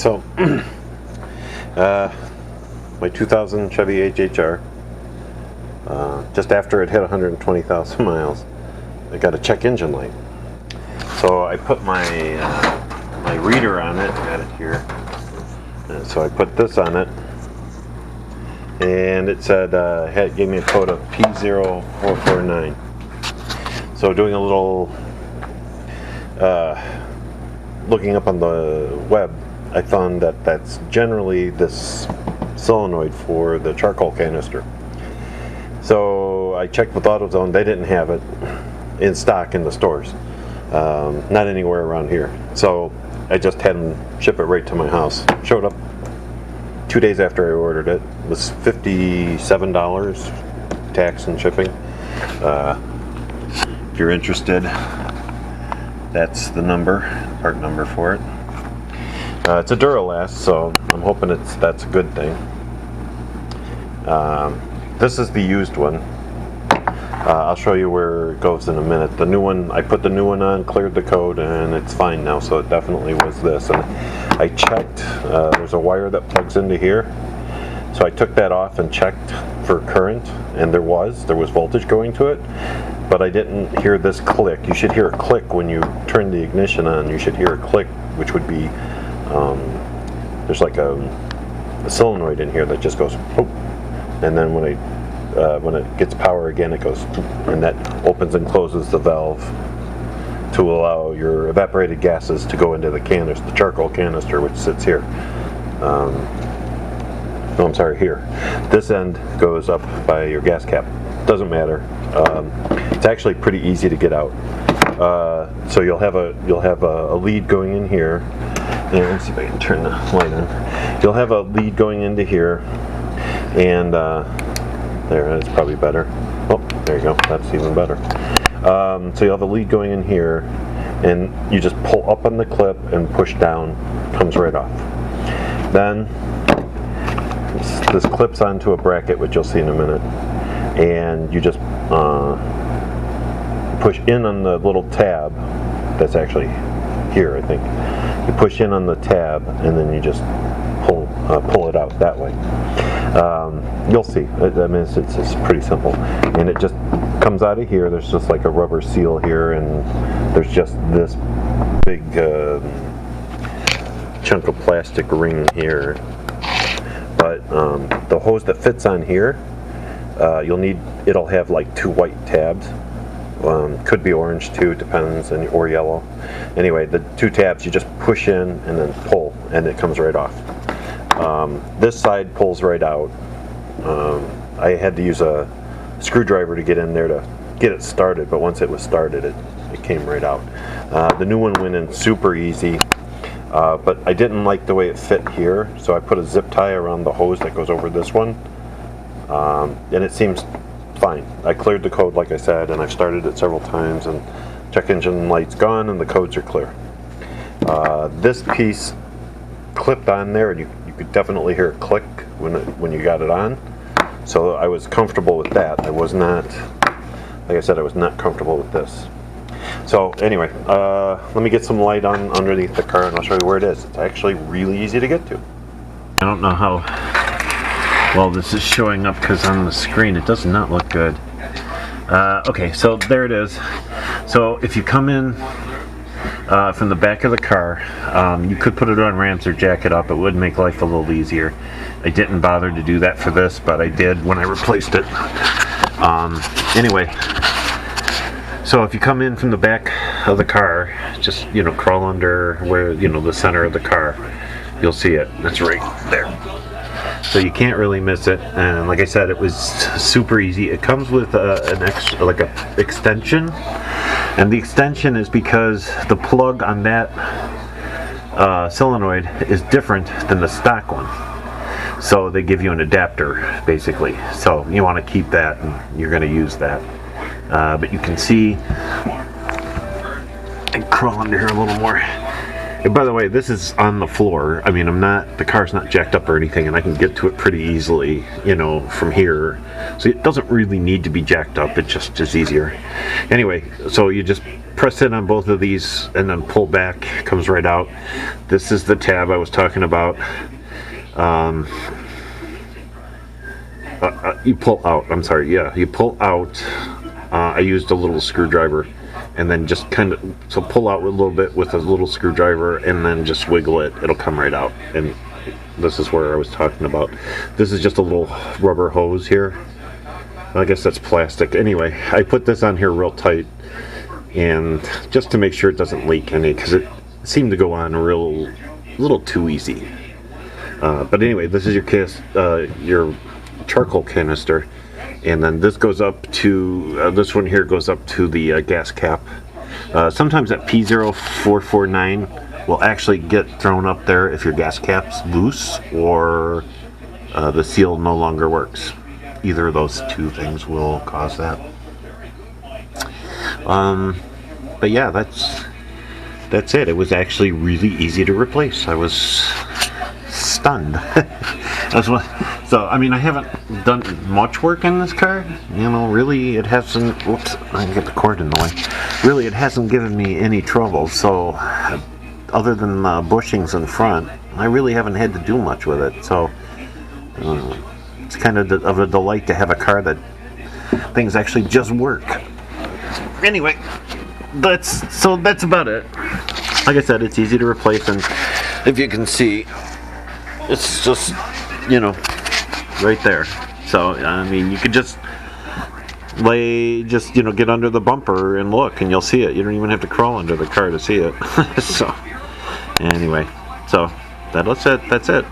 So, my 2000 Chevy HHR, just after it hit 120,000 miles, I got a check engine light. So I put my my reader on it. I got it here. And so I put this on it, and it said it gave me a code of P0449. So doing a little looking up on the web, I found that that's generally this solenoid for the charcoal canister. So I checked with AutoZone; they didn't have it in stock in the stores, not anywhere around here. So I just had them ship it right to my house. Showed up 2 days after I ordered it. It was $57, tax and shipping. If you're interested, that's the part number for it. It's a Duralast, so I'm hoping that's a good thing. This is the used one. I'll show you where it goes in a minute. The new one, I put the new one on, cleared the code, and it's fine now, so it definitely was this. And I checked, there's a wire that plugs into here, so I took that off and checked for current, and there was voltage going to it, but I didn't hear this click. You should hear a click when you turn the ignition on. You should hear a click, which would be, there's like a solenoid in here that just goes, boop, and then when it gets power again, it goes, and that opens and closes the valve to allow your evaporated gases to go into the canister, the charcoal canister, which sits here. No, I'm sorry, here. This end goes up by your gas cap. Doesn't matter. It's actually pretty easy to get out. So you'll have a lead going in here. And let's see if I can turn the light on. You'll have a lead going into here, and there, that's probably better. Oh, there you go. That's even better. So you'll have a lead going in here, and you just pull up on the clip and push down. Comes right off. Then this clips onto a bracket, which you'll see in a minute, and you just push in on the little tab that's actually here, I think. You push in on the tab, and then you just pull it out that way. You'll see. I mean, it's pretty simple, and it just comes out of here. There's just like a rubber seal here, and there's just this big chunk of plastic ring here. But the hose that fits on here, it'll have like 2 white tabs. Could be orange too, depends, or yellow. Anyway, the 2 tabs you just push in and then pull, and it comes right off. This side pulls right out. I had to use a screwdriver to get in there to get it started, but once it was started, it came right out. The new one went in super easy, but I didn't like the way it fit here, so I put a zip tie around the hose that goes over this one, and it seems fine. I cleared the code, like I said, and I've started it several times, and check engine light's gone, and the codes are clear. This piece clipped on there, and you could definitely hear it click when you got it on. So I was comfortable with that. I was not, like I said, I was not comfortable with this. So anyway, let me get some light on underneath the car, and I'll show you where it is. It's actually really easy to get to. I don't know how well this is showing up, because on the screen it does not look good. Okay, so there it is. So if you come in from the back of the car, you could put it on ramps or jack it up. It would make life a little easier. I didn't bother to do that for this, but I did when I replaced it. Anyway, so if you come in from the back of the car, just crawl under where the center of the car, you'll see it. That's right there. So you can't really miss it, and like I said, it was super easy. It comes with an extra, like a extension, and the extension is because the plug on that solenoid is different than the stock one. So they give you an adapter, basically. So you want to keep that, and you're going to use that. But you can see, and crawl under here a little more. And by the way, this is on the floor. I mean, the car's not jacked up or anything, and I can get to it pretty easily, from here. So it doesn't really need to be jacked up. It just is easier. Anyway, so you just press in on both of these and then pull back, comes right out. This is the tab I was talking about. You pull out, I'm sorry, yeah, you pull out. I used a little screwdriver and then just kind of, so pull out a little bit with a little screwdriver and then just wiggle it, it'll come right out. And this is where I was talking about. This is just a little rubber hose here. I guess that's plastic. Anyway, I put this on here real tight, and just to make sure it doesn't leak any, because it seemed to go on a little too easy. But anyway, this is your charcoal canister, and then this goes up to this one here goes up to the gas cap. Sometimes that P0449 will actually get thrown up there if your gas cap's loose or the seal no longer works. Either of those two things will cause that. But yeah, that's it. It was actually really easy to replace. I was stunned. So I mean, I haven't done much work in this car. You know, really, it hasn't. Whoops! I can get the cord in the way. Really, it hasn't given me any trouble. So, other than bushings in front, I really haven't had to do much with it. So, it's kind of a delight to have a car that things actually just work. Anyway, that's about it. Like I said, it's easy to replace, and if you can see, it's just, you know, right there. So I mean, you could just get under the bumper and look, and you'll see it. You don't even have to crawl under the car to see it. So anyway, so that's it.